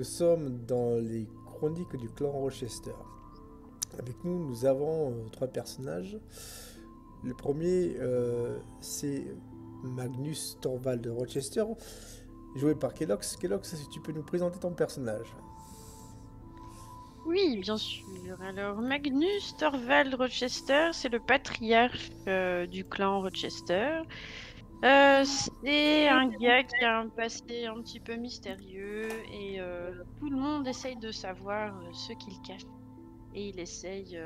Nous sommes dans les chroniques du clan Rochester. Avec nous, nous avons trois personnages. Le premier, c'est Magnus Thorvald de Rochester, joué par Kellox. Kellox, si tu peux nous présenter ton personnage. Oui, bien sûr. Alors, Magnus Thorvald Rochester, c'est le patriarche du clan Rochester. C'est un gars qui a un passé un petit peu mystérieux et tout le monde essaye de savoir ce qu'il cache. Et il essaye,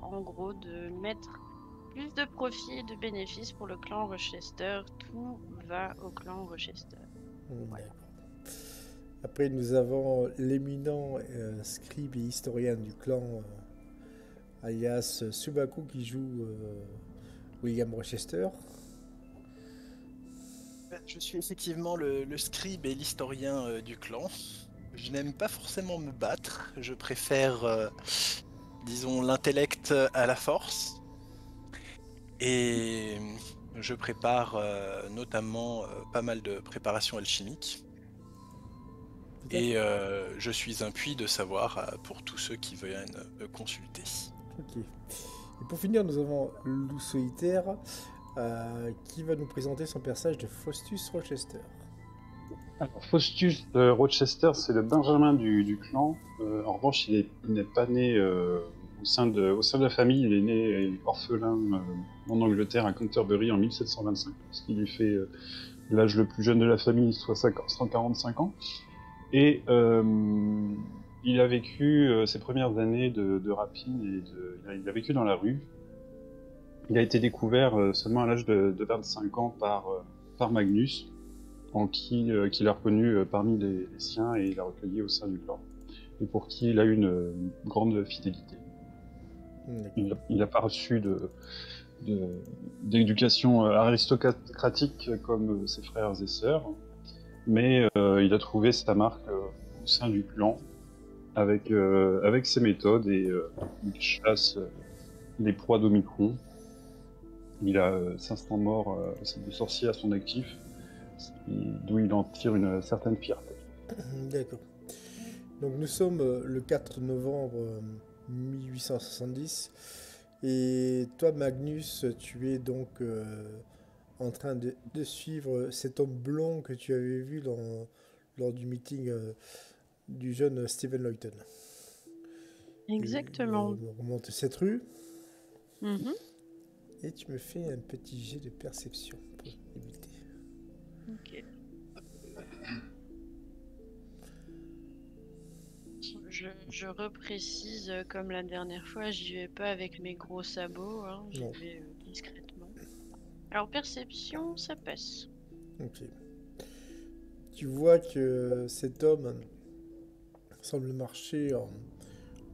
en gros, de mettre plus de profit et de bénéfices pour le clan Rochester. Tout va au clan Rochester. Voilà. D'accord. Après, nous avons l'éminent scribe et historien du clan, alias Subaku, qui joue William Rochester. Je suis effectivement le scribe et l'historien du clan. Je n'aime pas forcément me battre, je préfère, disons, l'intellect à la force. Et je prépare notamment pas mal de préparations alchimiques. Et je suis un puits de savoir pour tous ceux qui viennent me consulter. Ok. Et pour finir, nous avons Lou Solitaire, qui va nous présenter son personnage de Faustus Rochester. Alors, Faustus de Rochester, c'est le Benjamin du clan. En revanche, il n'est pas né au sein de la famille. Il est né orphelin en Angleterre, à Canterbury, en 1725, ce qui lui fait l'âge le plus jeune de la famille, soit 145 ans. Et il a vécu ses premières années de rapine et il a vécu dans la rue. Il a été découvert seulement à l'âge de 25 ans par Magnus, qu'il a reconnu parmi les siens et il a recueilli au sein du clan, et pour qui il a eu une grande fidélité. Il n'a pas reçu d'éducation aristocratique comme ses frères et sœurs, mais il a trouvé sa marque au sein du clan avec ses méthodes et il chasse les proies d'Omicron. Il a 500 morts de sorciers à son actif, d'où il en tire une certaine fierté. D'accord. Donc nous sommes le 4 novembre 1870 et toi Magnus, tu es donc en train de suivre cet homme blond que tu avais vu lors du meeting du jeune Stephen Lawton. Exactement. On remonte cette rue Mhm. et tu me fais un petit jet de perception pour éviter. Ok. Je reprécise, comme la dernière fois, j'y vais pas avec mes gros sabots, hein, j'y Non. vais discrètement. Alors, perception, ça passe. Ok. Tu vois que cet homme semble marcher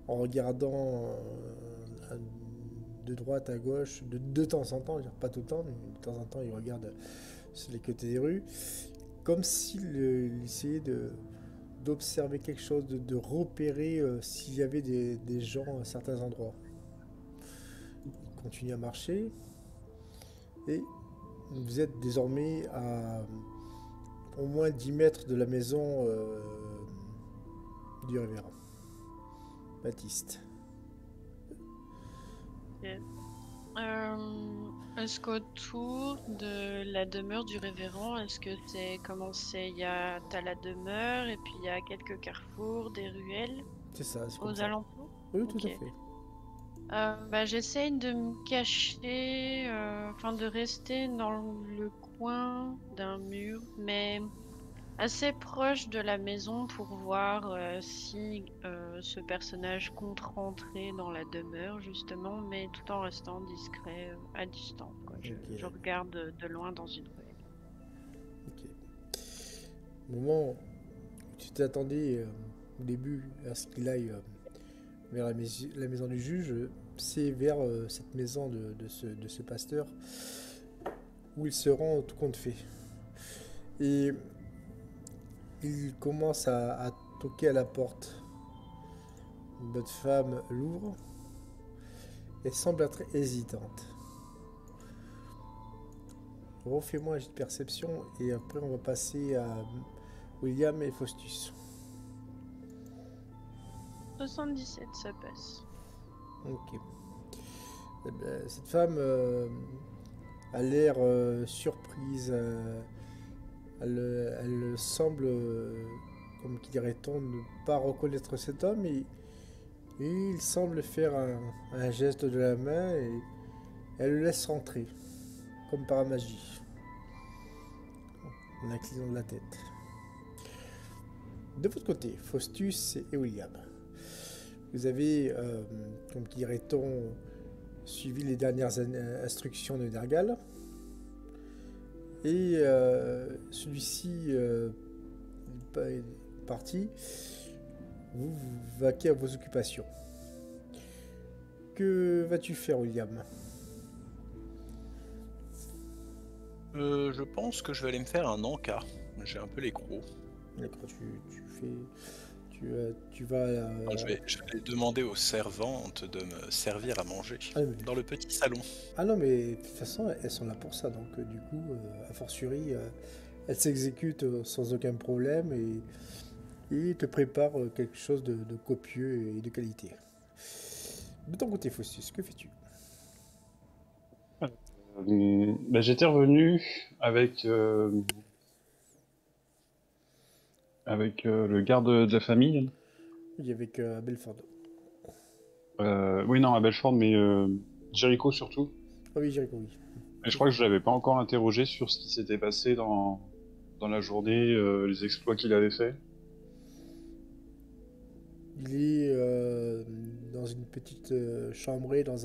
en regardant de droite à gauche, de temps en temps, pas tout le temps, mais de temps en temps il regarde sur les côtés des rues, comme s'il essayait d'observer quelque chose, de repérer s'il y avait des gens à certains endroits. Il continue à marcher et vous êtes désormais à au moins 10 mètres de la maison du révérend Baptiste. Ok. Est-ce qu'autour de la demeure du révérend, est-ce que c'est comment c'est? T'as la demeure et puis il y a quelques carrefours, des ruelles C'est ça, c'est comme aux ça. alentours? Oui, tout Ok. à fait. J'essaye de me cacher, enfin de rester dans le coin d'un mur, mais assez proche de la maison pour voir si ce personnage compte rentrer dans la demeure, justement, mais tout en restant discret à distance, quoi. Je Ok, regarde de loin dans une ruelle. ok. Au moment où tu t'attendais au début à ce qu'il aille vers la maison du juge, c'est vers cette maison de ce pasteur où il se rend tout compte fait. Et il commence à toquer à la porte. Votre femme l'ouvre et semble être hésitante. Refais-moi un jet de perception et après on va passer à William et Faustus. 77, ça passe. Ok. Eh ben, cette femme a l'air surprise. Elle semble, comme qui dirait-on, ne pas reconnaître cet homme. Et il semble faire un geste de la main et elle le laisse rentrer, comme par magie, en inclinant de la tête. De votre côté, Faustus et William, vous avez, comme dirait-on, suivi les dernières instructions de Nergal. Et celui-ci est parti. Vous vaquez à vos occupations. Que vas-tu faire, William? Je pense que je vais aller me faire un encas. J'ai un peu les crocs. D'accord, tu vas. Je vais demander aux servantes de me servir à manger dans le petit salon. Ah non, mais de toute façon, elles sont là pour ça. Donc, du coup, a fortiori, elles s'exécutent sans aucun problème et te préparent quelque chose de copieux et de qualité. De ton côté, Faustus, que fais-tu? J'étais revenu avec le garde de la famille. Oui, avec Belford. Oui, non, à Belford, mais Jericho surtout. Ah oui, Jericho, oui. Et je crois que je l'avais pas encore interrogé sur ce qui s'était passé dans la journée, les exploits qu'il avait fait. Il est dans une petite chambrée dans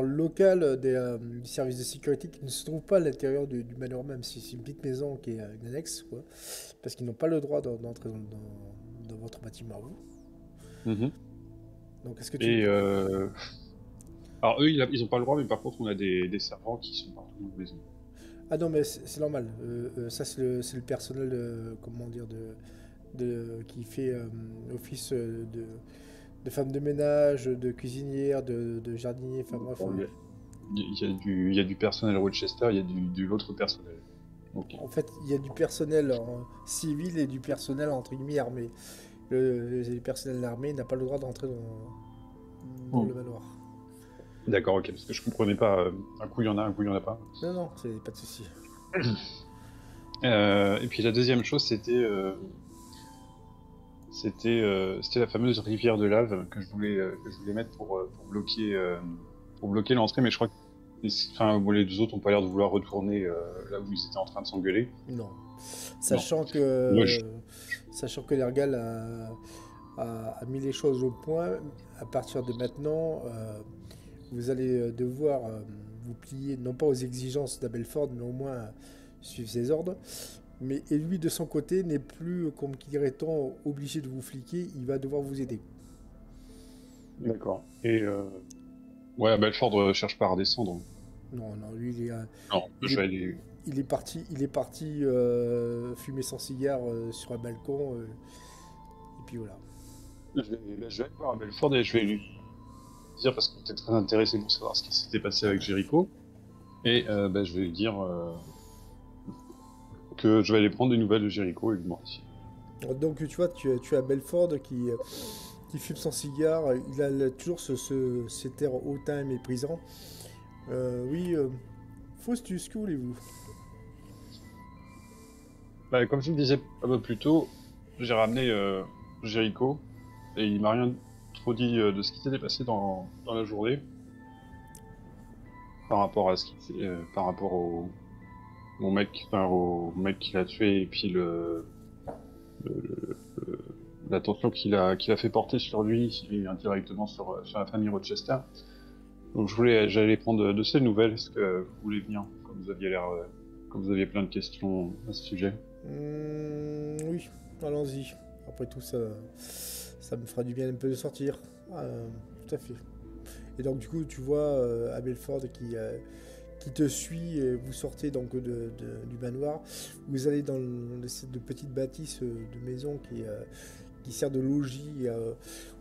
le local du service de sécurité qui ne se trouve pas à l'intérieur du manoir même. C'est une petite maison qui est une annexe, quoi, parce qu'ils n'ont pas le droit d'entrer dans votre bâtiment à vous. Mm-hmm. Donc, est-ce que tu... Et alors eux, ils ont pas le droit, mais par contre, on a des servants qui sont partout dans la maison. Ah non, mais c'est normal. Ça, c'est le personnel qui fait office de femme de ménage, de cuisinière, de jardinier, enfin bref. Bon, il y a du personnel Rochester, il y a de l'autre personnel. Okay. En fait, il y a du personnel civil et du personnel entre guillemets armé. Le personnel armé n'a pas le droit d'entrer dans le manoir. D'accord, ok, parce que je comprenais pas. Un coup il y en a, un coup il y en a pas. Non, c'est pas de souci. Et puis la deuxième chose, c'était la fameuse rivière de lave que je voulais mettre pour bloquer l'entrée, mais je crois que les deux autres ont pas l'air de vouloir retourner là où ils étaient en train de s'engueuler. Non. Sachant que Nergal a mis les choses au point, à partir de maintenant, vous allez devoir vous plier, non pas aux exigences d'Abelford, mais au moins suivre ses ordres. Et lui, de son côté, n'est plus, comme qui dirait-on, obligé de vous fliquer, il va devoir vous aider. D'accord. Et ouais, Belford cherche pas à redescendre. Non, lui, il est parti fumer son cigare sur un balcon, et puis voilà. Je vais aller voir Belford et je vais lui dire, parce qu'on était très intéressé pour savoir ce qui s'était passé avec Jericho, et je vais lui dire que je vais aller prendre des nouvelles de Jericho et lui demander si... Donc tu vois, tu as Belford qui fume son cigare, il a toujours cet air hautain et méprisant. Oui, Faustus, que voulez-vous? Comme je le disais un peu plus tôt, j'ai ramené Jericho, et il m'a rien trop dit de ce qui s'était passé dans la journée, par rapport au mec qui l'a tué, et puis l'attention qu'il a fait porter sur lui et indirectement sur la famille Rochester. Donc j'allais prendre de ces nouvelles. Est-ce que vous voulez venir, comme vous aviez plein de questions à ce sujet? Oui, allons-y. Après tout, ça me fera du bien un peu de sortir. Tout à fait. Et donc du coup, tu vois Abelford qui te suit, et vous sortez donc du manoir. Vous allez dans cette petite bâtisse de maison qui sert de logis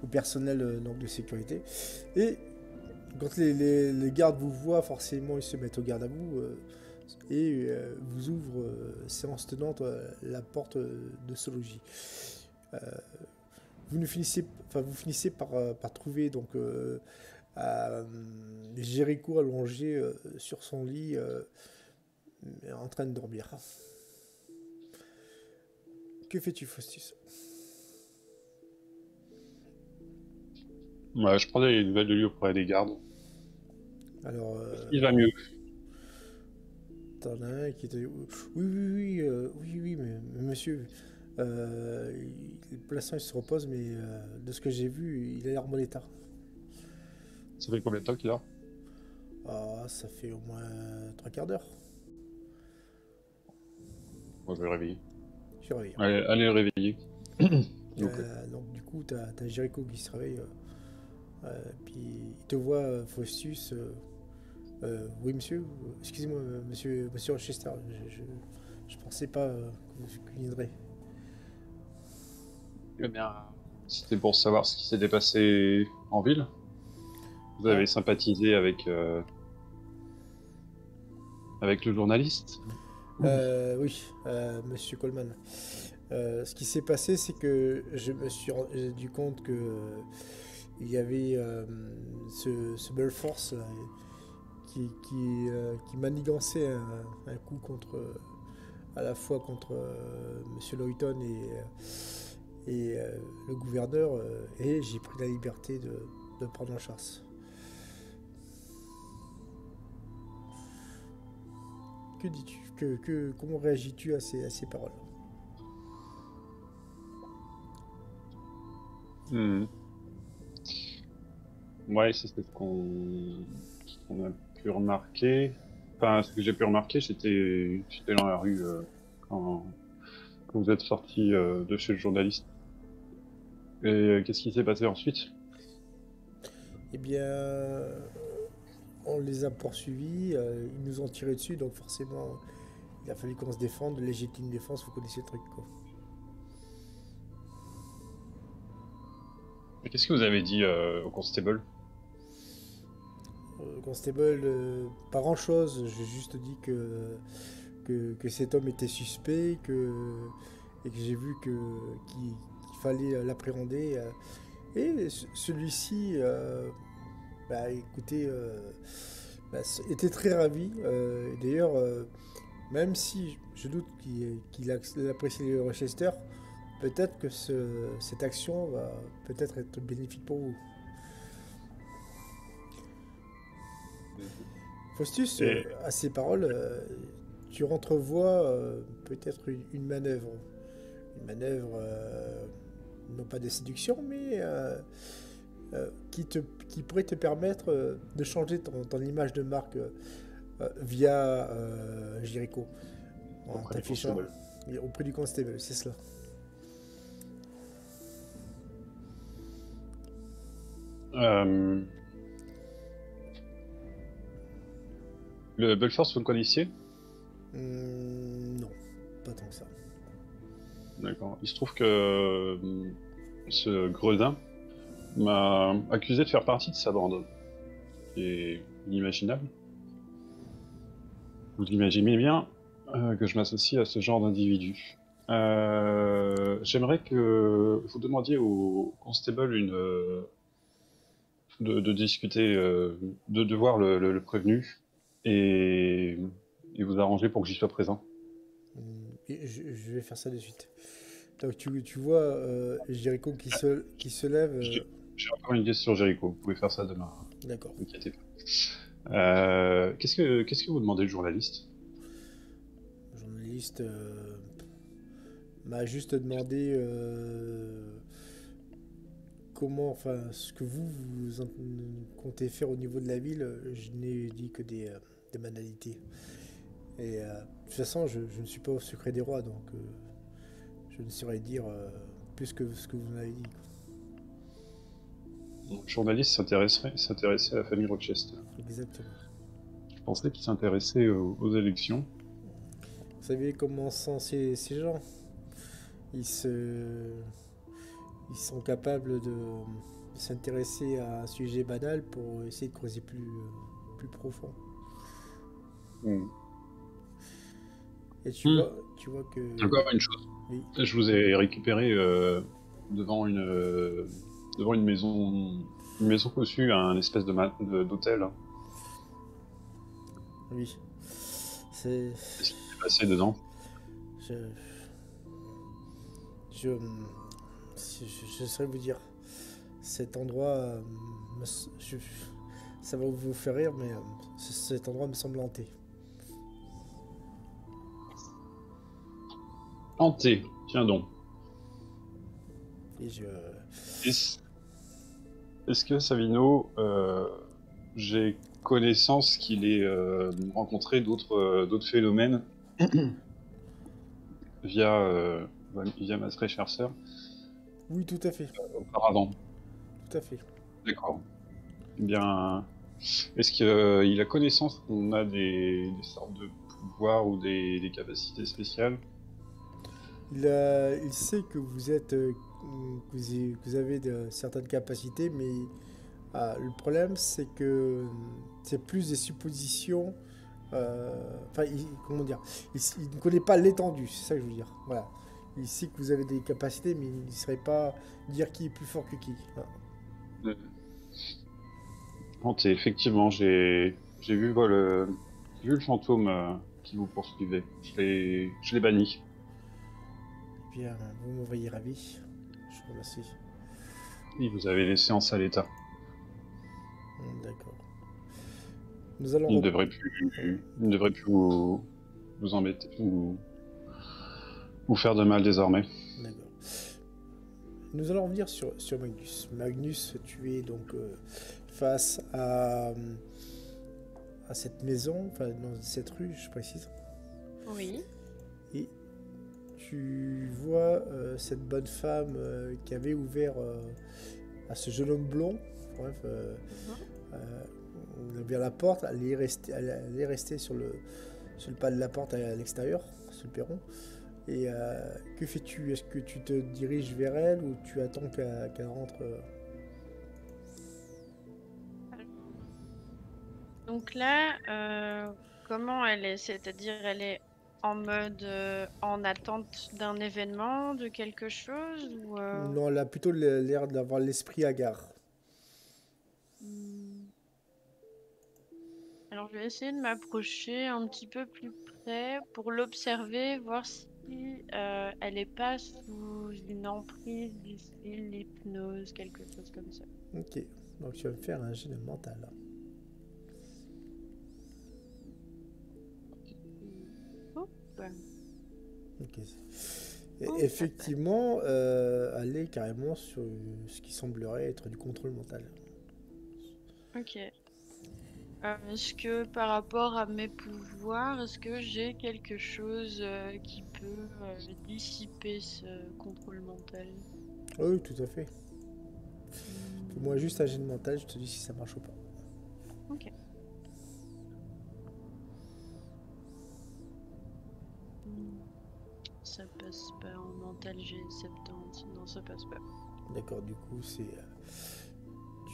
au personnel donc de sécurité. Et quand les gardes vous voient, forcément ils se mettent au garde à vous et vous ouvrent séance tenante la porte de ce logis. vous finissez par trouver donc Jéricho allongé sur son lit en train de dormir. Que fais-tu, Faustus? Ouais, je prends des nouvelles de lui auprès des gardes. Alors, Il va mieux. t'en as un qui te dit oui, mais monsieur, pour l'instant il se repose, mais de ce que j'ai vu, il a l'air en bon état. Ça fait combien de temps qu'il a? Ah, ça fait au moins 3/4 d'heure. Moi, je vais le réveiller. Je réveille. Allez le réveiller. Donc du coup, t'as Jericho qui se réveille, puis il te voit, Faustus. Oui, monsieur, excusez-moi, monsieur Rochester, je pensais pas que vous cuisinerez. Eh bien, c'était pour savoir ce qui s'était passé en ville. Vous avez sympathisé avec le journaliste? Oui, monsieur Coleman. Ce qui s'est passé, c'est que je me suis rendu compte que il y avait ce Belforce là, qui manigançait un coup contre, à la fois contre monsieur Loyton et le gouverneur, et j'ai pris la liberté de prendre en chasse. Que dis-tu? Comment réagis-tu à ces paroles? Ouais, c'est ce qu'on a pu remarquer. Enfin, ce que j'ai pu remarquer, j'étais dans la rue quand vous êtes sorti de chez le journaliste. Et qu'est-ce qui s'est passé ensuite? Eh bien, on les a poursuivis, ils nous ont tiré dessus, donc forcément, il a fallu qu'on se défende. Légitime défense, vous connaissez le truc, quoi. Et qu'est-ce que vous avez dit au constable? Constable, pas grand-chose. J'ai juste dit que cet homme était suspect, et que j'ai vu qu'il fallait l'appréhender. Et celui-ci, écoutez, était très ravi. D'ailleurs, même si je doute qu'il apprécie les Rochester, peut-être que cette action va peut-être être bénéfique pour vous. Faustus, à ces paroles, tu entrevois peut-être une manœuvre. Une manœuvre, non pas de séduction, mais qui pourrait te permettre de changer ton image de marque via Jericho. En t'affichant auprès du constable, c'est cela. Le Belforce, vous le connaissiez? Non, pas tant que ça. D'accord. Il se trouve que ce Gredin m'a accusé de faire partie de sa bande. C'est inimaginable. Vous imaginez bien que je m'associe à ce genre d'individu. J'aimerais que vous demandiez au constable de discuter, de voir le prévenu et vous arranger pour que j'y sois présent. Je vais faire ça de suite. Donc tu vois Jericho qui se lève. J'ai encore une idée sur Jericho. Vous pouvez faire ça demain. D'accord. Ne vous inquiétez pas. Qu'est-ce que vous demandez le journaliste? Le journaliste m'a juste demandé comment, enfin, ce que vous comptez faire au niveau de la ville. Je n'ai dit que des banalités. Et de toute façon, je ne suis pas au secret des rois, donc je ne saurais dire plus que ce que vous m'avez dit. Le journaliste s'intéressait à la famille Rochester. Exactement. Je pensais qu'il s'intéressait aux élections. Vous savez comment sont ces gens? Ils sont capables de s'intéresser à un sujet banal pour essayer de creuser plus profond. Et tu vois que... Encore une chose. Oui. Je vous ai récupéré devant une maison au-dessus, un espèce d'hôtel. Oui. C'est... Qu'est-ce qui s'est passé dedans? Je... Je... Je saurais vous dire. Cet endroit... ça va vous faire rire, mais cet endroit me semble hanté. Hanté, tiens donc. Et je... Est-ce que Savino, j'ai connaissance qu'il ait rencontré d'autres phénomènes via ma très chère sœur Oui, tout à fait. auparavant? Tout à fait. D'accord. Eh bien, est-ce qu'il a connaissance qu'on a des sortes de pouvoirs ou des capacités spéciales? Il sait que vous êtes... que vous avez certaines capacités, mais le problème, c'est que c'est plus des suppositions. Enfin, comment dire, il ne connaît pas l'étendue, c'est ça que je veux dire. Voilà. Il sait que vous avez des capacités, mais il ne saurait pas dire qui est plus fort que qui. Voilà. Hanté, effectivement, j'ai vu le fantôme qui vous poursuivait. Je l'ai banni. Bien, vous m'envoyez ravi. Je vous remercie. Il vous avait laissé en sale état. D'accord. Nous allons... Il ne devrait plus vous embêter, vous faire de mal désormais. D'accord. Nous allons revenir sur Magnus. Magnus, tu es donc face à cette maison, enfin dans cette rue, je précise. Oui. Et tu vois cette bonne femme qui avait ouvert à ce jeune homme blond. Bref, on a ouvert la porte, elle est restée sur le pas de la porte à l'extérieur, sur le perron. Et que fais-tu? Est-ce que tu te diriges vers elle ou tu attends qu'elle rentre? Donc là, comment elle est? C'est-à-dire, elle est en mode en attente d'un événement, de quelque chose ou Non, elle a plutôt l'air d'avoir l'esprit hagard. Alors, je vais essayer de m'approcher un petit peu plus près pour l'observer, voir si elle n'est pas sous une emprise du style l'hypnose, quelque chose comme ça. Ok, donc tu vas me faire un jet de mental. Hop. Ok. Et effectivement, elle est carrément sur ce qui semblerait être du contrôle mental. Ok. Est-ce que par rapport à mes pouvoirs, est-ce que j'ai quelque chose qui peut dissiper ce contrôle mental? Oui, tout à fait. Fais-moi juste un jet de mental, je te dis si ça marche ou pas. Ok. Ça passe pas en mental, j'ai 70. Non, ça passe pas. D'accord, du coup,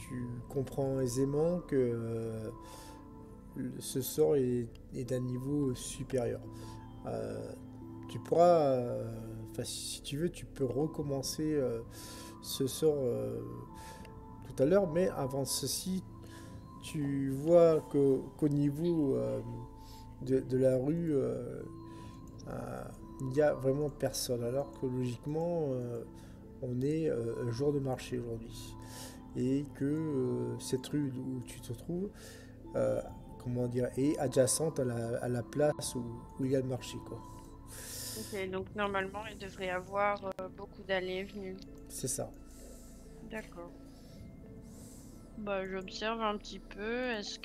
tu comprends aisément que ce sort est d'un niveau supérieur. Tu pourras, si tu veux, tu peux recommencer ce sort tout à l'heure, mais avant ceci, tu vois qu'au niveau de la rue, il n'y a vraiment personne, alors que logiquement, on est jour de marché aujourd'hui. Et que cette rue où tu te trouves, comment dire, est adjacente à la place où il y a le marché, quoi. Ok, donc normalement, il devrait y avoir beaucoup d'allées et venues. C'est ça. D'accord. Bah, j'observe un petit peu. Est-ce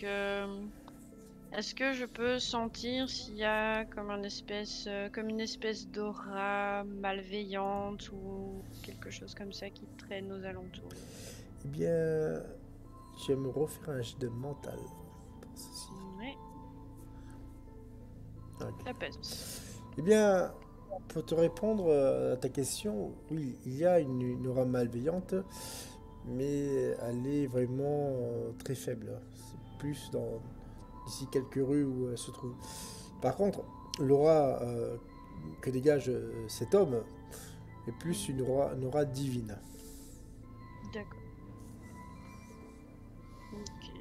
que je peux sentir s'il y a comme une espèce d'aura malveillante ou quelque chose comme ça qui traîne aux alentours? Eh bien, tu vas me refaire un jet de mental pour ceci. Ouais, Ok. ça passe. Eh bien, pour te répondre à ta question, oui, il y a une aura malveillante, mais elle est vraiment très faible. C'est plus d'ici quelques rues où elle se trouve. Par contre, l'aura que dégage cet homme et plus une aura divine. D'accord. Ok.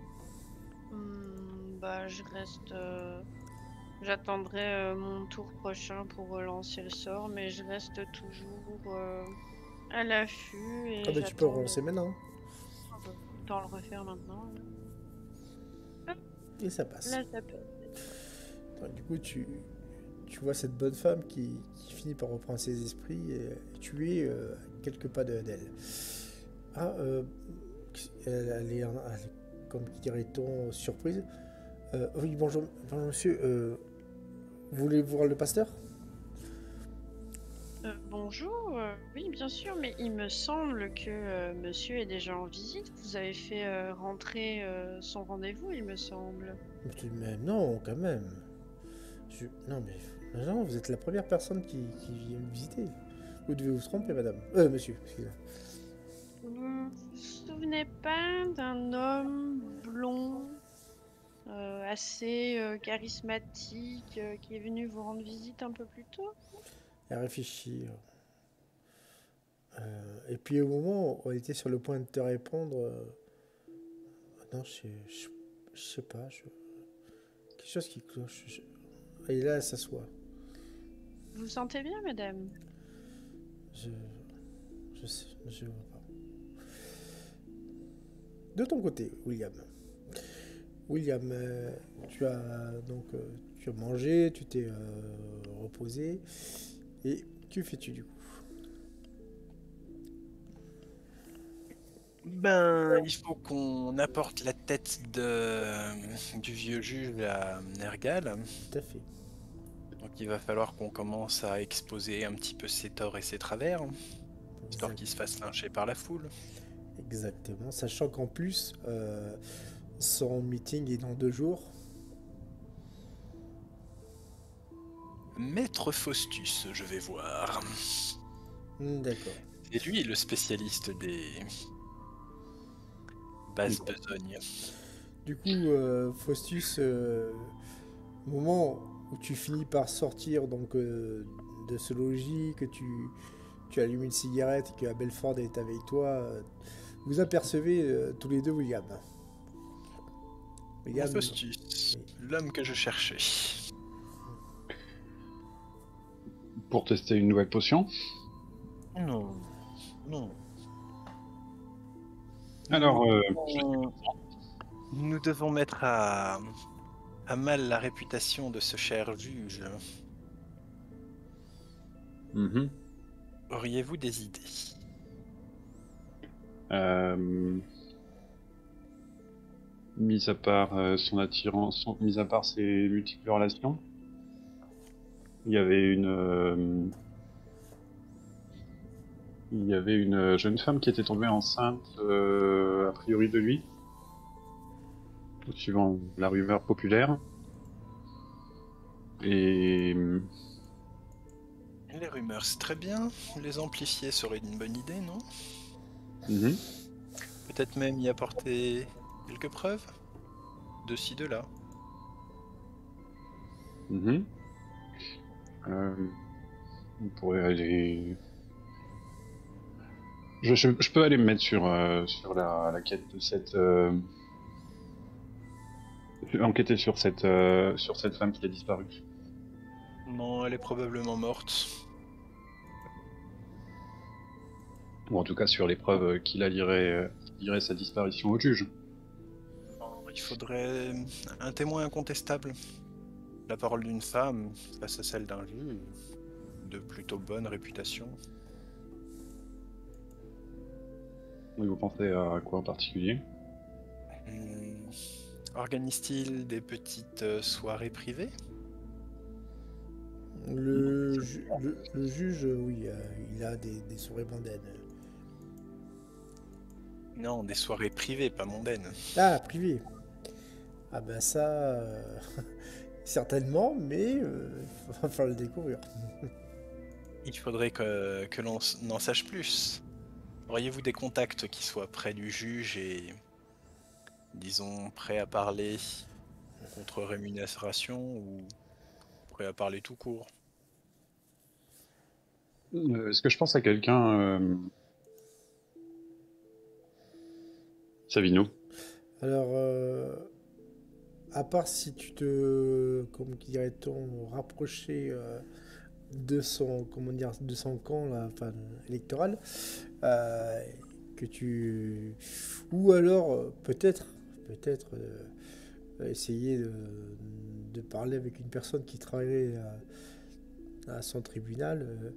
Bah, je reste. J'attendrai mon tour prochain pour relancer le sort, mais je reste toujours à l'affût Ah et bah tu peux j'attends relancer maintenant, autant le refaire maintenant. Là, et ça passe. Là, ça peut. Donc, du coup, tu vois cette bonne femme qui finit par reprendre ses esprits et tu es quelques pas d'elle. Ah, elle est, comme dirait-on, surprise. Oui, bonjour, bonjour monsieur. Vous voulez voir le pasteur? Bonjour, oui, bien sûr, mais il me semble que monsieur est déjà en visite. Vous avez fait rentrer son rendez-vous, il me semble. Mais tout de même, non, quand même. Non, mais non, vous êtes la première personne qui vient me visiter. Vous devez vous tromper, madame. Monsieur, excusez-moi. Vous vous souvenez pas d'un homme blond, assez charismatique, qui est venu vous rendre visite un peu plus tôt? Elle réfléchit. Et puis au moment où elle était sur le point de te répondre, non, je sais pas, quelque chose qui cloche. Et là, elle s'assoit. Vous vous sentez bien, madame? Je, je vois pas. De ton côté, William. William, tu as mangé, tu t'es reposé, et que fais-tu du coup? Ben, il faut qu'on apporte la tête du vieux juge à Nergal. Tout à fait. Donc il va falloir qu'on commence à exposer un petit peu ses torts et ses travers, histoire qu'il se fasse lyncher par la foule. Exactement, sachant qu'en plus, son meeting est dans 2 jours. Maître Faustus, je vais voir. D'accord. C'est lui le spécialiste des basses besognes. Du coup, Faustus, au moment où tu finis par sortir donc, de ce logis, que tu allumes une cigarette et que Belford est avec toi, vous apercevez tous les deux William. Faustus, oui. l'homme que je cherchais. Pour tester une nouvelle potion. Non, non. Alors, nous devons mettre à mal la réputation de ce cher juge. Auriez-vous des idées? Mis à part son attirance, mis à part ses multiples relations, il y avait une jeune femme qui était tombée enceinte, a priori de lui, suivant la rumeur populaire. Et les rumeurs, c'est très bien. Les amplifier serait une bonne idée, non? Peut-être même y apporter quelques preuves? De ci, de là. On pourrait aller... Je peux aller me mettre sur la quête de cette... enquêter sur cette femme qui a disparu. Non, elle est probablement morte. Ou en tout cas sur les preuves qui lieraient sa disparition au juge. Il faudrait un témoin incontestable. La parole d'une femme face à celle d'un juge de plutôt bonne réputation. Oui, vous pensez à quoi en particulier? Organise-t-il des petites soirées privées? Le juge, oui, il a des soirées mondaines. Non, des soirées privées, pas mondaines. Ah, privé. Ah ben ça, certainement, mais il va falloir le découvrir. Il faudrait que l'on en sache plus. Auriez-vous des contacts qui soient près du juge et, disons, prêts à parler contre rémunération ou prêts à parler tout court? Est-ce que je pense à quelqu'un Savino? Alors, à part si tu te, comme dirait-on, rapprocher de son, comment dire, de son camp là, enfin, électoral, euh, que tu, ou alors peut-être essayer de parler avec une personne qui travaillait à son tribunal.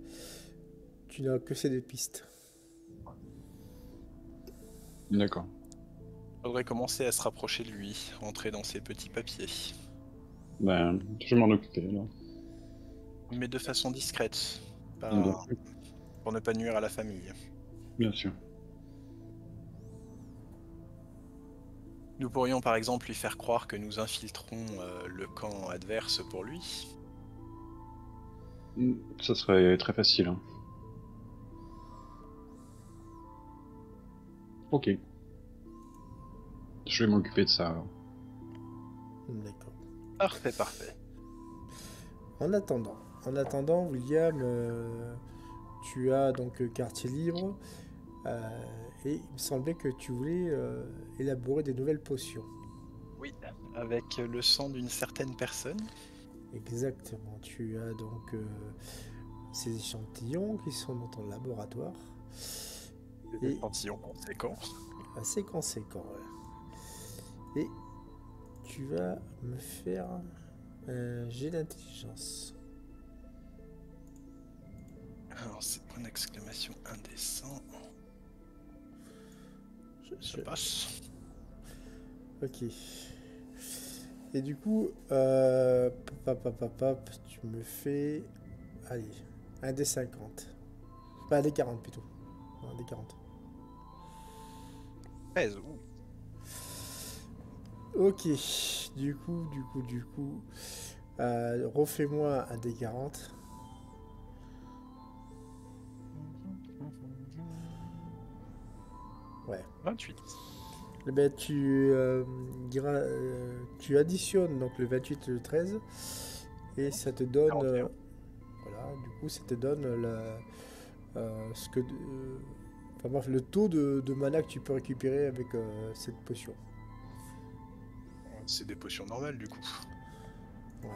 Tu n'as que ces deux pistes. D'accord. Faudrait commencer à se rapprocher de lui, entrer dans ses petits papiers. Ben, je vais m'en occuper alors. Mais de façon discrète, Bien pas... sûr. pour ne pas nuire à la famille. Bien sûr. Nous pourrions par exemple lui faire croire que nous infiltrons le camp adverse pour lui. Ça serait très facile. Hein. Ok. Je vais m'occuper de ça alors. D'accord. Parfait, parfait. En attendant, William, tu as donc quartier libre et il me semblait que tu voulais élaborer des nouvelles potions. Oui, avec le sang d'une certaine personne. Exactement. Tu as donc ces échantillons qui sont dans ton laboratoire. Des Et échantillons conséquents. assez conséquent. Et tu vas me faire un jet d'intelligence. Alors c'est point d'exclamation indécent. Ça Je- passe. Ok. Et du coup, tu me fais. Allez, un des 50. Enfin, un des 40 plutôt. Un des 40. 13. Ok. Du coup. Refais-moi un des 40. Ouais. 28. Eh ben, tu additionnes donc le 28 et le 13. Et ça te donne. 41. Voilà, du coup, ça te donne ce que. Enfin bref, le taux de mana que tu peux récupérer avec cette potion. C'est des potions normales du coup. Ouais.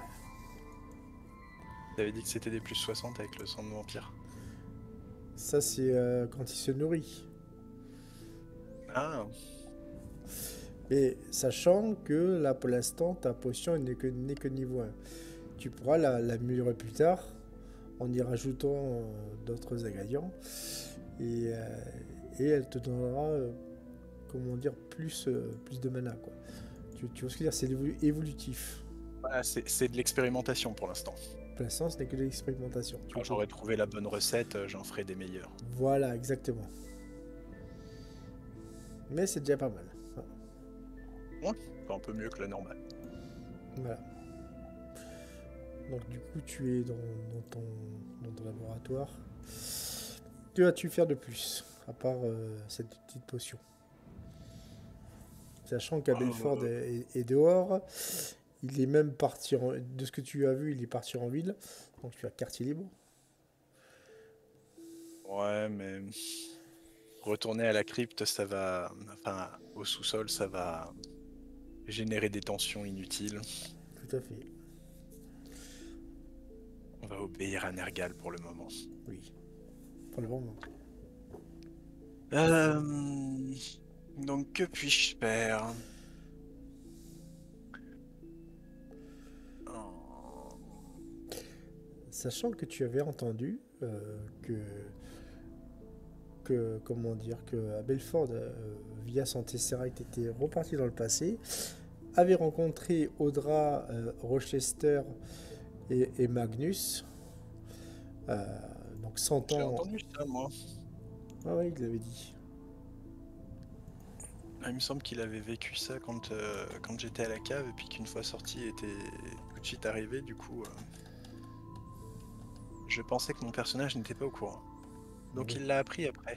T'avais dit que c'était des plus 60 avec le sang de vampire. Ça, c'est quand il se nourrit. Ah, Mais sachant que là, pour l'instant, ta potion n'est que niveau 1. Tu pourras l'améliorer plus tard en y rajoutant d'autres ingrédients. Et, euh, et elle te donnera, comment dire, plus de mana, quoi. Tu vois ce que je veux dire, c'est évolutif. voilà, c'est de l'expérimentation pour l'instant. Pour l'instant, ce n'est que de l'expérimentation. Quand j'aurai trouvé la bonne recette, j'en ferai des meilleures. Voilà, exactement. Mais c'est déjà pas mal. Enfin, un peu mieux que la normale. Voilà. Donc du coup, tu es dans ton laboratoire. Que vas-tu faire de plus, à part cette petite potion? Sachant qu'Abelford est dehors, il est même parti, de ce que tu as vu, il est parti en ville. Donc tu as quartier libre. Ouais, mais retourner à la crypte, ça va... Enfin, au sous-sol, ça va générer des tensions inutiles. Tout à fait. On va obéir à Nergal pour le moment. Oui. Pour le moment. Donc, que puis-je faire? Sachant que tu avais entendu comment dire, que Belford, via son Tesseract, était reparti dans le passé, avait rencontré Audra, Rochester et Magnus. Donc 100 J'ai ans. entendu ça, moi. Ah ouais, il l'avait dit. Il me semble qu'il avait vécu ça quand j'étais à la cave, et puis qu'une fois sorti, il était tout de suite arrivé, du coup... Je pensais que mon personnage n'était pas au courant. Donc Oui. il l'a appris après.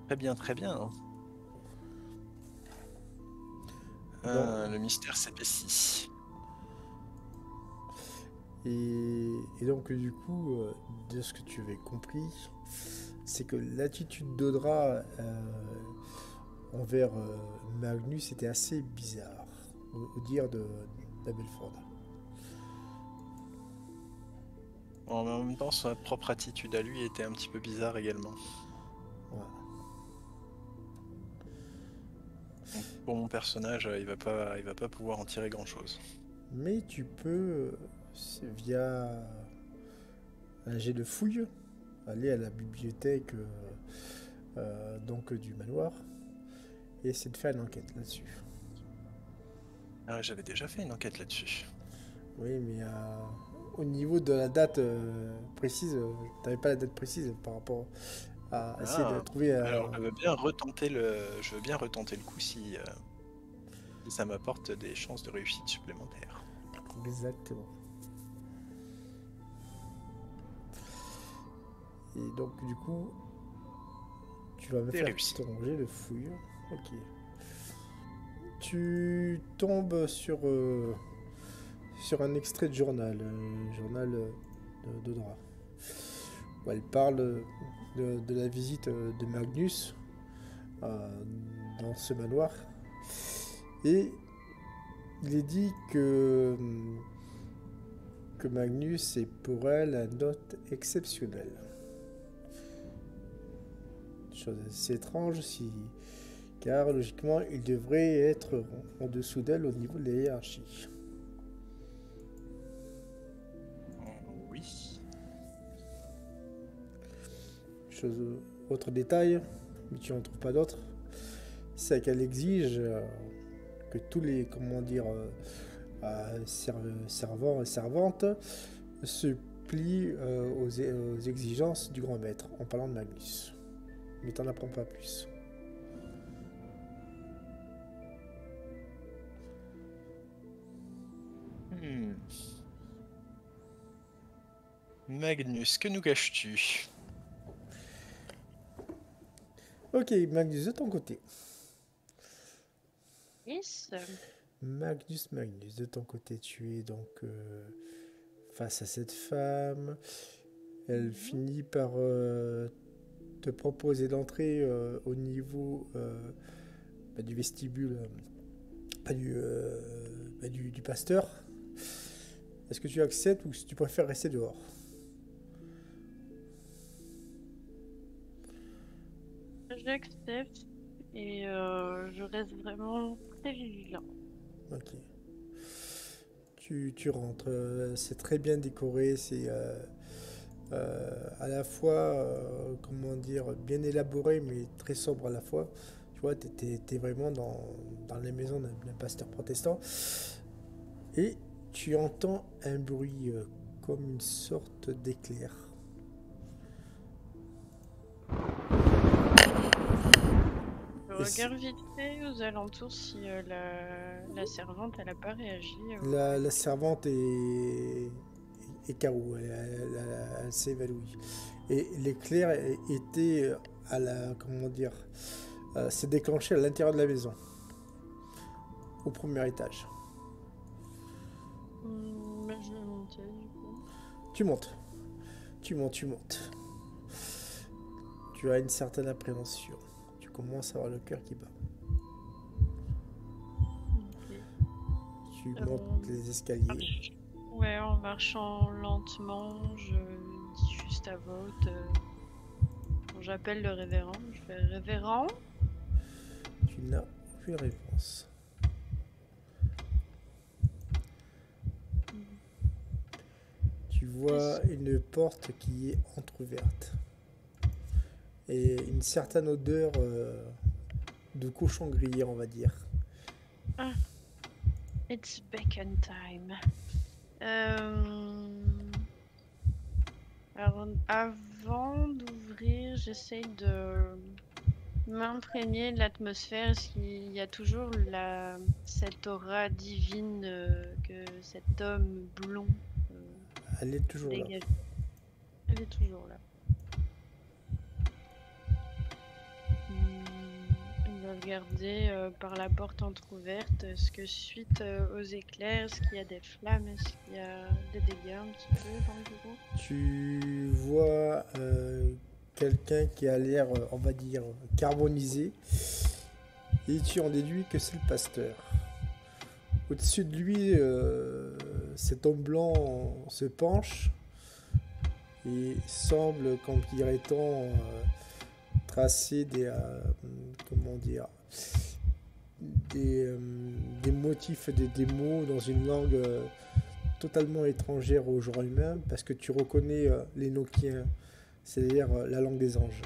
Très bien, très bien. Bon. Le mystère s'épaissit. Et donc du coup, de ce que tu avais compris, c'est que l'attitude d'Audra envers Magnus était assez bizarre, au dire de Belford. En même temps, sa propre attitude à lui était un petit peu bizarre également. Voilà. Donc, pour mon personnage, il va pas pouvoir en tirer grand-chose. Mais tu peux, via un jet de fouille, aller à la bibliothèque donc du manoir et essayer de faire une enquête là-dessus. Ah, j'avais déjà fait une enquête là-dessus. Oui, mais au niveau de la date précise, t'avais pas la date précise par rapport à essayer de trouver. Alors, je veux bien retenter le coup si ça m'apporte des chances de réussite supplémentaires. Exactement. Et donc du coup, tu vas me faire ton jet de fouille. Ok. Tu tombes sur un extrait de journal, journal d'Audra, où elle parle de la visite de Magnus dans ce manoir. Et il est dit que Magnus est pour elle un hôte exceptionnel. Chose assez étrange, car logiquement il devrait être en dessous d'elle au niveau de la hiérarchie. Oui. Autre détail, mais tu n'en trouves pas d'autres, c'est qu'elle exige que tous les servants et servantes se plient aux exigences du grand maître en parlant de Magnus. Mais t'en apprends pas plus. Magnus, que nous caches-tu? Ok, Magnus, de ton côté. Yes. Magnus, de ton côté, tu es donc face à cette femme. Elle finit par te proposer d'entrer au niveau du vestibule du pasteur. Est-ce que tu acceptes ou tu préfères rester dehors? J'accepte et je reste vraiment très vigilant. Ok. Tu rentres, c'est très bien décoré, c'est à la fois, bien élaboré mais très sobre à la fois. Tu vois, t'es vraiment dans les maisons d'un pasteur protestant. Et tu entends un bruit comme une sorte d'éclair. Je regarde vite fait aux alentours si la servante elle a pas réagi. La servante est KO, elle s'est évanouie. Et l'éclair était s'est déclenché à l'intérieur de la maison, au premier étage. Je vais monter du coup. Tu montes. Tu as une certaine appréhension. Tu commences à avoir le cœur qui bat. Okay. Tu montes les escaliers. Ouais, en marchant lentement, je dis juste à voix haute. J'appelle le révérend. Je fais révérend. Tu n'as aucune réponse. Tu vois une porte qui est entrouverte. Et une certaine odeur de cochon grillé, on va dire. Ah, it's bacon time. Alors, avant d'ouvrir, j'essaye de m'imprégner de l'atmosphère. Est-ce qu'il y a toujours cette aura divine que cet homme blond Elle est toujours là. dégage? Elle est toujours là. Je vais regarder par la porte entrouverte. Est-ce que suite aux éclairs, est-ce qu'il y a des flammes? Est-ce qu'il y a des dégâts un petit peu dans le bureau? Tu vois quelqu'un qui a l'air, on va dire, carbonisé. Et tu en déduis que c'est le pasteur. Au-dessus de lui, cet homme blanc se penche et semble, comme dirait-on, tracer des, comment dire, des motifs, des mots dans une langue totalement étrangère au genre humain, parce que tu reconnais les Nokiens, c'est-à-dire la langue des anges.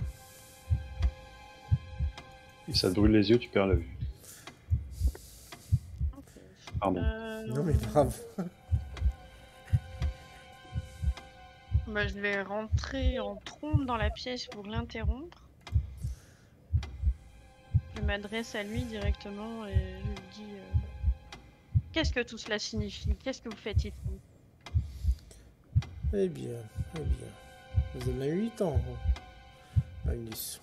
Et ça te brûle les yeux, tu perds la vue. Pardon. Non mais brave. Bah, je vais rentrer en trompe dans la pièce pour l'interrompre. Je m'adresse à lui directement et je lui dis qu'est-ce que tout cela signifie? Qu'est-ce que vous faites ici? Eh bien. Vous en avez 8 ans, Magnus.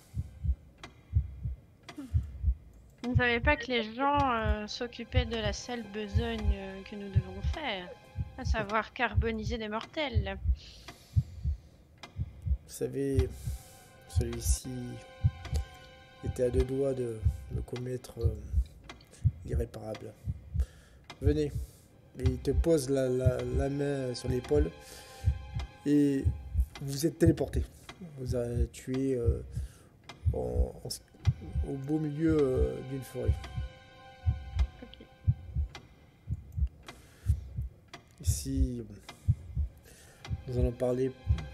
Vous ne savez pas que les gens s'occupaient de la sale besogne que nous devons faire, à savoir carboniser des mortels. Vous savez, celui-ci était à 2 doigts de commettre l'irréparable. Venez. Et il te pose la main sur l'épaule et vous êtes téléporté. Vous avez tué au beau milieu d'une forêt. Ok. Ici, nous allons parler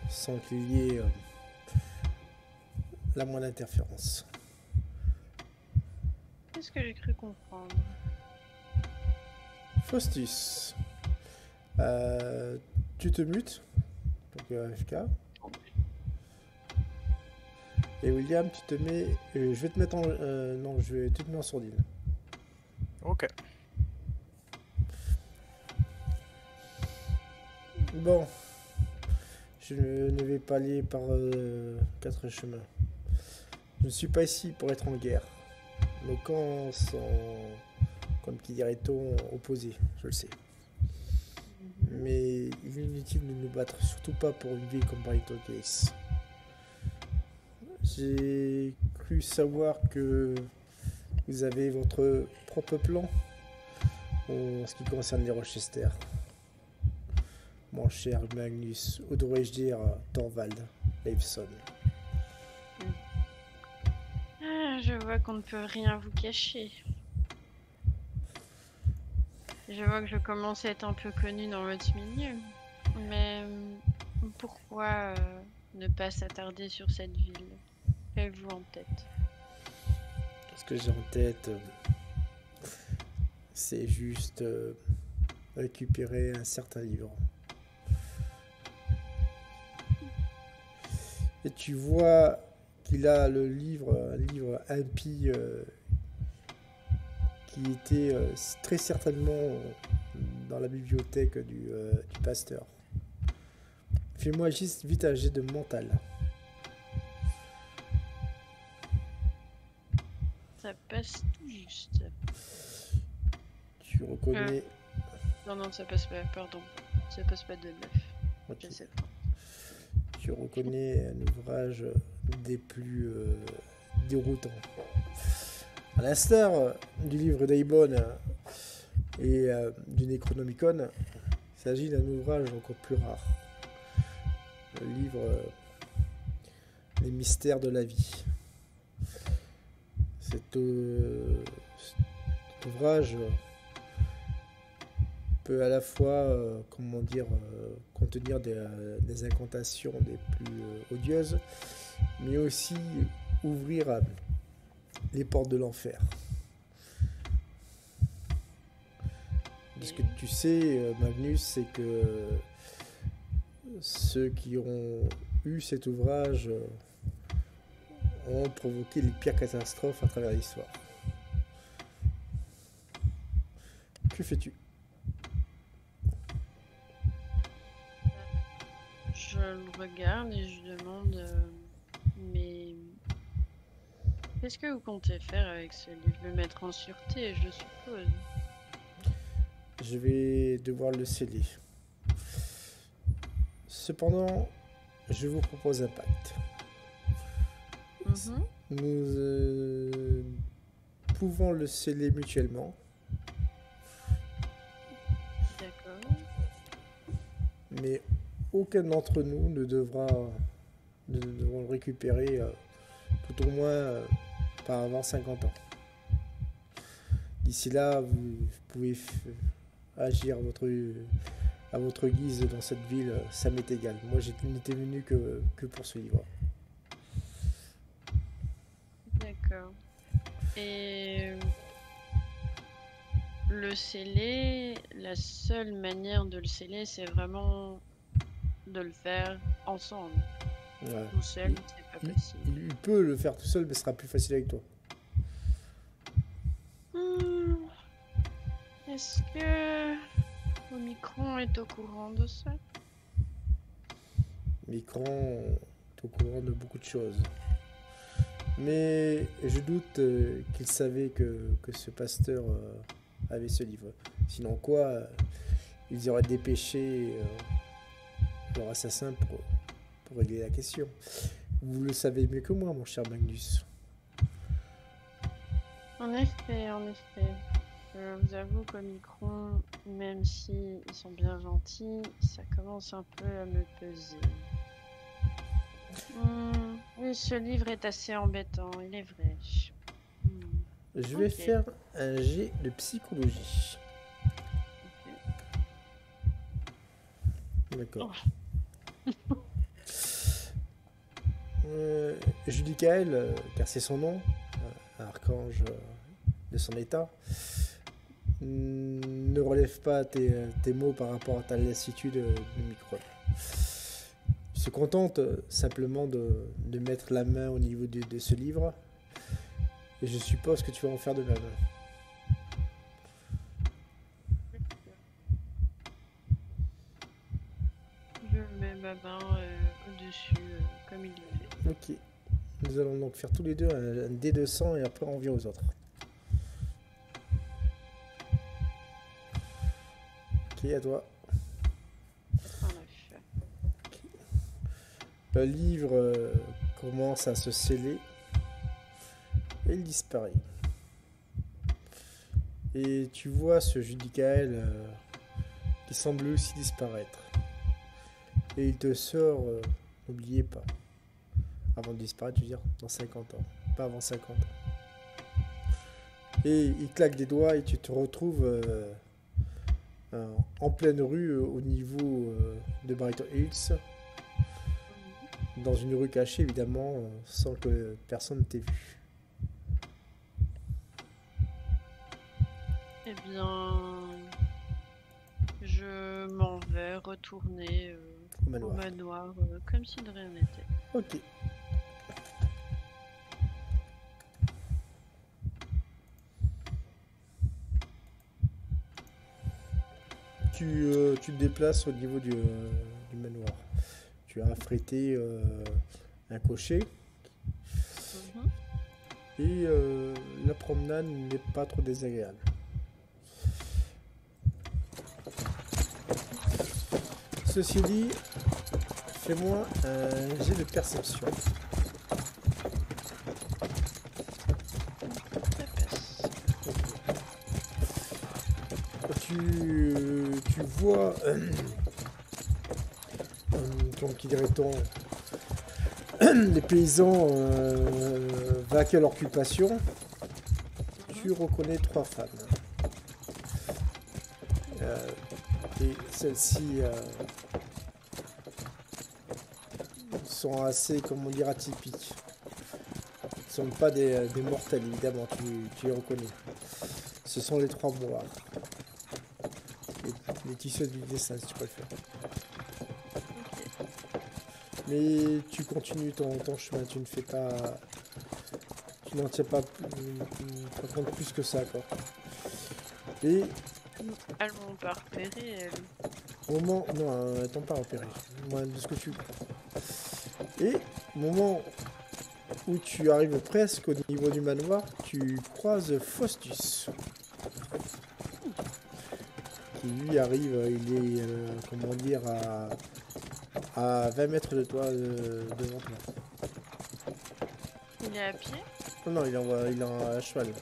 sans qu'il y ait la moindre interférence. Qu'est-ce que j'ai cru comprendre? Faustus, tu te mutes, donc FK. Et William, tu te mets. Je vais te mettre en. Non, tu te mets en sourdine. Ok. Bon. Je ne vais pas aller par 4 chemins. Je ne suis pas ici pour être en guerre. Nos camps sont, comme qui dirait-on, opposés, je le sais. Mais il est inutile de nous battre, surtout pas pour une vie comme Barito Case. J'ai cru savoir que vous avez votre propre plan en ce qui concerne les Rochester. Mon cher Magnus, ou devrais-je dire Thorvald Leifson. Ah, je vois qu'on ne peut rien vous cacher. Je vois que je commence à être un peu connue dans votre milieu. Mais pourquoi ne pas s'attarder sur cette ville? Qu'avez-vous en tête? Ce que j'ai en tête, c'est juste récupérer un certain livre. Et tu vois qu'il a un livre impie qui était très certainement dans la bibliothèque du pasteur. Fais-moi juste vite un jet de mental. Ça passe tout juste. Tu reconnais... Non, ça passe pas, pardon. Ça passe pas de 9. Okay. Je sais. Tu reconnais un ouvrage des plus déroutants. À l'instar du livre d'Aibon et du Necronomicon, il s'agit d'un ouvrage encore plus rare. Le livre Les mystères de la vie. Cet ouvrage peut à la fois contenir des incantations des plus odieuses, mais aussi ouvrir les portes de l'enfer. Ce que tu sais, Magnus, c'est que ceux qui ont eu cet ouvrage ont provoqué les pires catastrophes à travers l'histoire. Que fais-tu? Je le regarde et je demande mais Qu'est-ce que vous comptez faire avec ce livre? Le mettre en sûreté, je suppose. Je vais devoir le sceller. Cependant, je vous propose un pacte. Mhm. Nous pouvons le sceller mutuellement, D'accord. mais aucun d'entre nous ne devront le récupérer tout au moins par avant 50 ans. D'ici là, vous pouvez agir à votre guise dans cette ville, ça m'est égal. Moi, je n'étais venu que pour ce livre. D'accord. Et le sceller, la seule manière de le sceller, c'est vraiment de le faire ensemble. Ouais. Tout seul, c'est pas facile. Il peut le faire tout seul, mais ce sera plus facile avec toi. Est-ce que Omicron est au courant de ça? Micron est au courant de beaucoup de choses. Mais je doute qu'il savait que ce pasteur avait ce livre. Sinon quoi, ils auraient dépêché leur assassin pour régler la question. Vous le savez mieux que moi, mon cher Magnus. En effet, en effet. Je vous avoue qu'Omicron, même si ils sont bien gentils, ça commence un peu à me peser. Oui, ce livre est assez embêtant, il est vrai. Je vais Ok. faire un jet de psychologie. Ok. D'accord. Judicaël, car c'est son nom, archange de son état, ne relève pas tes mots par rapport à ta lassitude de Micron. Il se contente simplement de mettre la main au niveau de ce livre, et je suppose que tu vas en faire de même. Je mets ma main au-dessus, comme il le fait. Ok. Nous allons donc faire tous les deux un dé de sang et après on vient aux autres. Ok, à toi. En effet. Le livre commence à se sceller et il disparaît. Et tu vois ce Judicaël qui semble aussi disparaître. Et il te sort, n'oubliez pas, avant de disparaître, je veux dire, dans 50 ans, pas avant 50 ans. Et il claque des doigts et tu te retrouves en pleine rue au niveau de Brighton Hills, dans une rue cachée évidemment, sans que personne t'ait vu. Eh bien, je m'en vais retourner Au au manoir. manoir comme si de rien n'était. Ok. Tu te déplaces au niveau du manoir. Tu as affrété un cocher et la promenade n'est pas trop désagréable. Ceci dit, fais-moi un jet de perception. Ça passe. Tu vois, donc qui dirait-on, les paysans vaquent à leur occupation. Tu reconnais 3 femmes. Et celles-ci sont assez, comment dire, atypiques. Ce ne sont pas des mortels, évidemment, tu les reconnais. Ce sont les 3 moires. Les tisseuses du dessin, si tu préfères. Mais tu continues ton chemin, tu ne fais pas... Tu n'en tiens pas compte plus que ça, quoi. Et Elles m'ont pas repéré, elles. au moment... Non, elles t'ont pas repéré. Moi, de ce que tu crois. Et au moment où tu arrives presque au niveau du manoir, tu croises Faustus. Qui lui arrive, il est, comment dire, à 20 mètres de toi, devant toi. Il est à pied. Non, non, il est à cheval.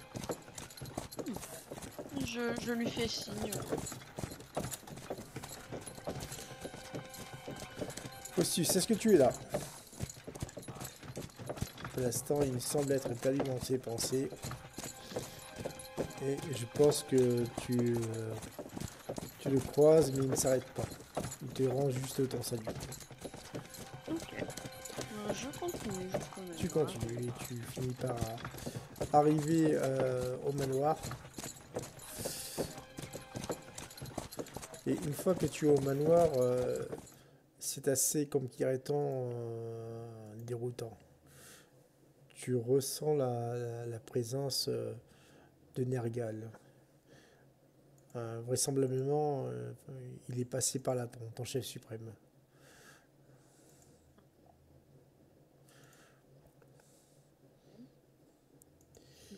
Je lui fais signe. Faustus, est-ce que tu es là? Pour l'instant, il semble être perdu dans ses pensées. Et je pense que tu le croises, mais il ne s'arrête pas. Il te rend juste ton salut. Ok. Je continue quand même. Tu continues et tu finis par arriver au manoir. Et une fois que tu es au manoir, c'est assez, comme dirait-on, déroutant. Tu ressens la présence de Nergal. Vraisemblablement, il est passé par là, ton chef suprême.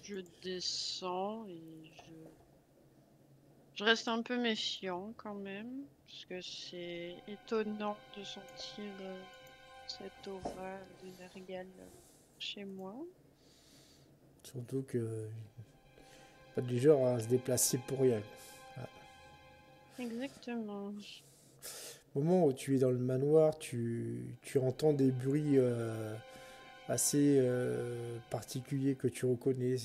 Je descends et je reste un peu méfiant quand même, parce que c'est étonnant de sentir cette aura de Nergal chez moi. Surtout que pas du genre à se déplacer pour rien. Exactement. Au moment où tu es dans le manoir, tu entends des bruits assez particuliers que tu reconnais.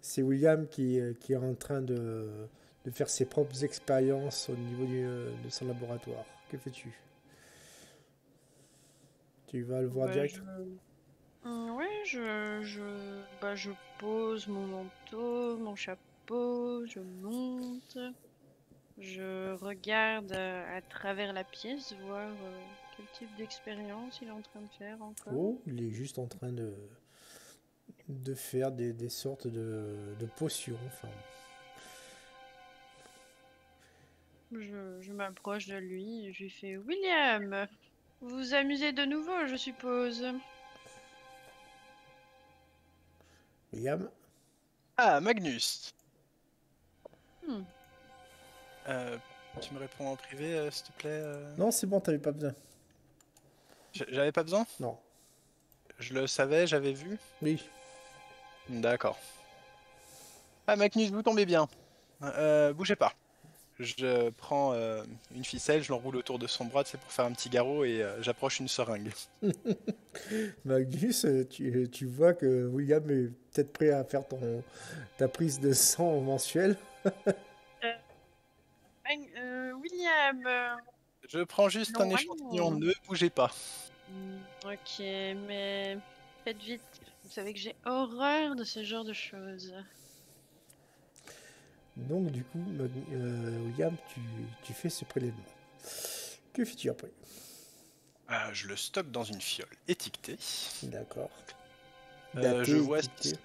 C'est William qui est en train de faire ses propres expériences au niveau de son laboratoire. Que fais-tu? Tu vas le voir direct? Ouais, je pose mon manteau, mon chapeau, je monte. Je regarde à travers la pièce, voir quel type d'expérience il est en train de faire encore. Oh, il est juste en train de faire des sortes de potions. Enfin, Je m'approche de lui et je lui fais William, vous vous amusez de nouveau, je suppose. William? Ah, Magnus. Hmm. Tu me réponds en privé, s'il te plaît Non, c'est bon, t'avais pas besoin. J'avais pas besoin? Non. Je le savais, j'avais vu. Oui. D'accord. Ah, Magnus, vous tombez bien. Bougez pas. Je prends une ficelle, je l'enroule autour de son bras, c'est pour faire un petit garrot et j'approche une seringue. Magnus, tu vois que William est peut-être prêt à faire ta prise de sang mensuelle. William. Je prends juste un Non, échantillon, non. ne bougez pas. Ok, mais faites vite. Vous savez que j'ai horreur de ce genre de choses. Donc du coup, William, tu fais ce prélèvement. Que fais-tu après? Je le stocke dans une fiole étiquetée. D'accord. Je vois étiqueté.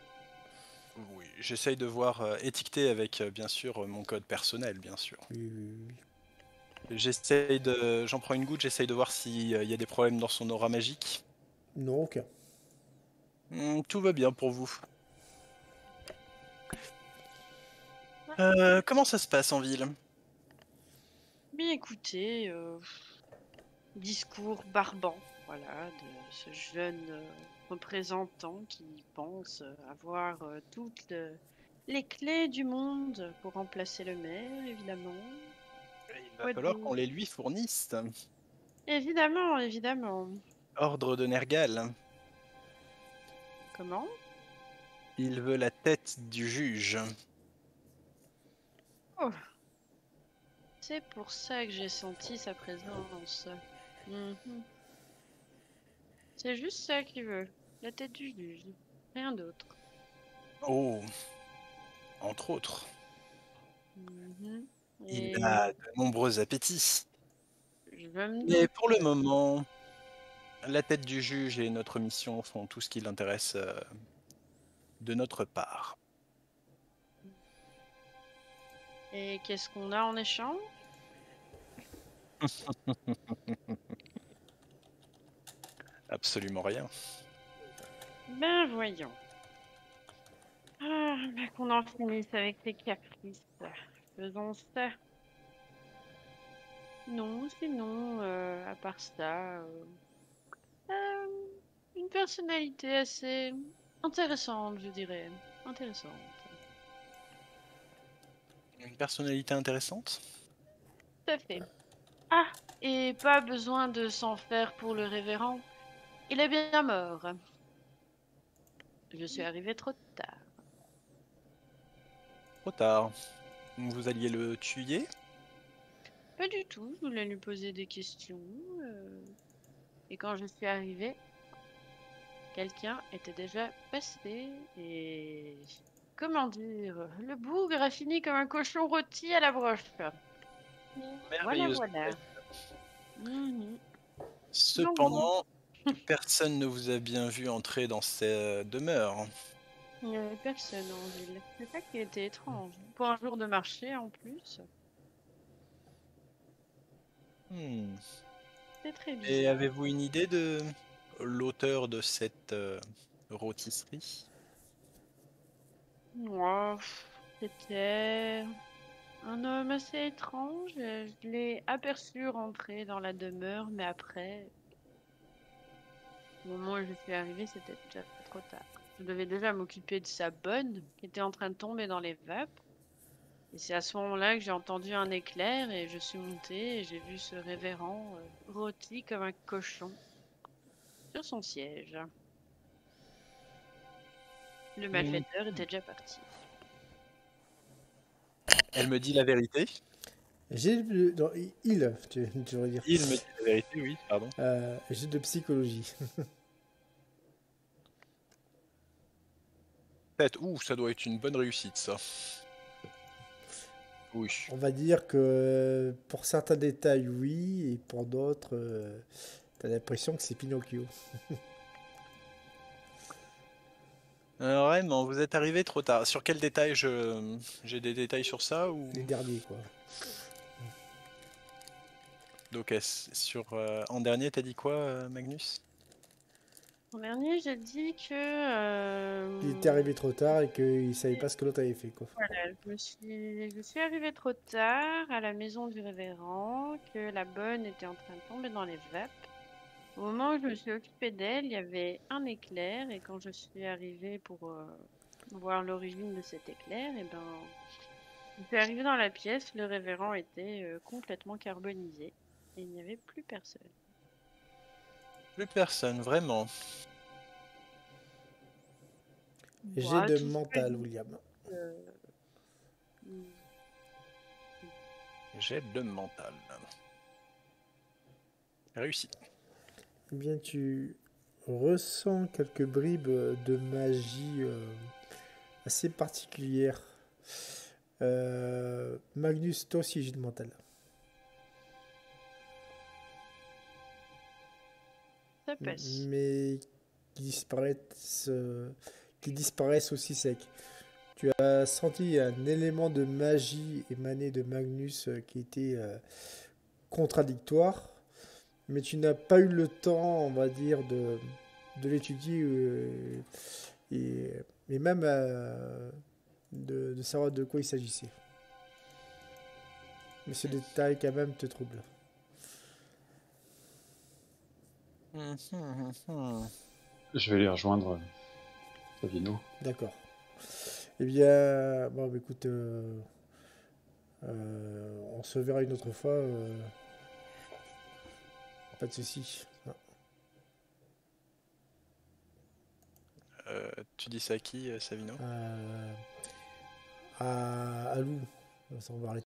Oui, j'essaye de voir étiqueté avec bien sûr mon code personnel, bien sûr. Oui, oui, oui. J'en prends une goutte, j'essaye de voir s'il y a des problèmes dans son aura magique. Non, aucun. Tout va bien pour vous. Comment ça se passe en ville? Bien écoutez, discours barbant, voilà, de ce jeune représentant qui pense avoir toutes les clés du monde pour remplacer le maire, évidemment. Il va falloir qu'on les lui fournisse. Évidemment, évidemment. Ordre de Nergal. Comment? Il veut la tête du juge. Oh. C'est pour ça que j'ai senti sa présence. Mhm. C'est juste ça qu'il veut. La tête du juge. Rien d'autre. Oh, entre autres. Mhm. Il a de nombreux appétits. Je vais me Mais pour le moment, la tête du juge et notre mission font tout ce qui l'intéresse de notre part. Et qu'est-ce qu'on a en échange? Absolument rien. Ben voyons. Ah, ben qu'on en finisse avec les caprices. Faisons ça. Non, sinon, à part ça, euh, une personnalité assez intéressante, je dirais. Intéressante. Une personnalité intéressante? Tout à fait. Ah, et pas besoin de s'en faire pour le révérend. Il est bien mort. Je suis arrivée trop tard. Trop tard. Vous alliez le tuer? Pas du tout, je voulais lui poser des questions. euh, Et quand je suis arrivée, quelqu'un était déjà passé et... Comment dire? Le bougre a fini comme un cochon rôti à la broche. Voilà, Merveilleuse. voilà. Mhm. Donc bon, Cependant, personne ne vous a bien vu entrer dans cette demeure. il n'y avait personne en ville. C'est ça qui était étrange. Pour un jour de marché en plus, Hmm. c'est très Et bizarre. avez-vous une idée de l'auteur de cette rôtisserie? Moi, c'était un homme assez étrange. Je l'ai aperçu rentrer dans la demeure, mais après, au moment où je suis arrivée, c'était déjà trop tard. Je devais déjà m'occuper de sa bonne, qui était en train de tomber dans les vapes. Et c'est à ce moment-là que j'ai entendu un éclair et je suis montée et j'ai vu ce révérend rôti comme un cochon sur son siège. Le Hmm. malfaiteur était déjà parti. Elle me dit la vérité. Non, tu devrais dire. Il me dit la vérité, oui, pardon. J'ai de psychologie. Peut-être. Ouh, ça doit être une bonne réussite, ça. Oui. On va dire que pour certains détails, oui, et pour d'autres, t'as l'impression que c'est Pinocchio. Vraiment, vous êtes arrivé trop tard. Sur quel détail j'ai des détails sur ça ou Les derniers, quoi. donc sur en dernier t'as dit quoi, Magnus? En dernier, j'ai dit que Il était arrivé trop tard et qu'il savait pas ce que l'autre avait fait, quoi. voilà, je suis arrivée trop tard à la maison du révérend, que la bonne était en train de tomber dans les vapes. Au moment où je me suis occupée d'elle, il y avait un éclair, et quand je suis arrivée pour voir l'origine de cet éclair, et ben, je suis arrivée dans la pièce, le révérend était complètement carbonisé, et il n'y avait plus personne. Plus personne, vraiment. J'ai Bah, de tout ce que mental, je dis, William. euh, J'ai le mental. Réussi. Eh bien, tu ressens quelques bribes de magie assez particulière. Magnus, toi aussi, j'ai de mental. ça passe. Mais qui disparaissent aussi sec. Tu as senti un élément de magie émané de Magnus qui était contradictoire, mais tu n'as pas eu le temps, on va dire, de l'étudier et, et même de savoir de quoi il s'agissait. Mais ce détail quand même te trouble. Je vais les rejoindre, Savino. D'accord. Eh bien, bon, bah, écoute, on se verra une autre fois. Pas de souci. Tu dis ça à qui, Savino? À Lou. On va arrêter.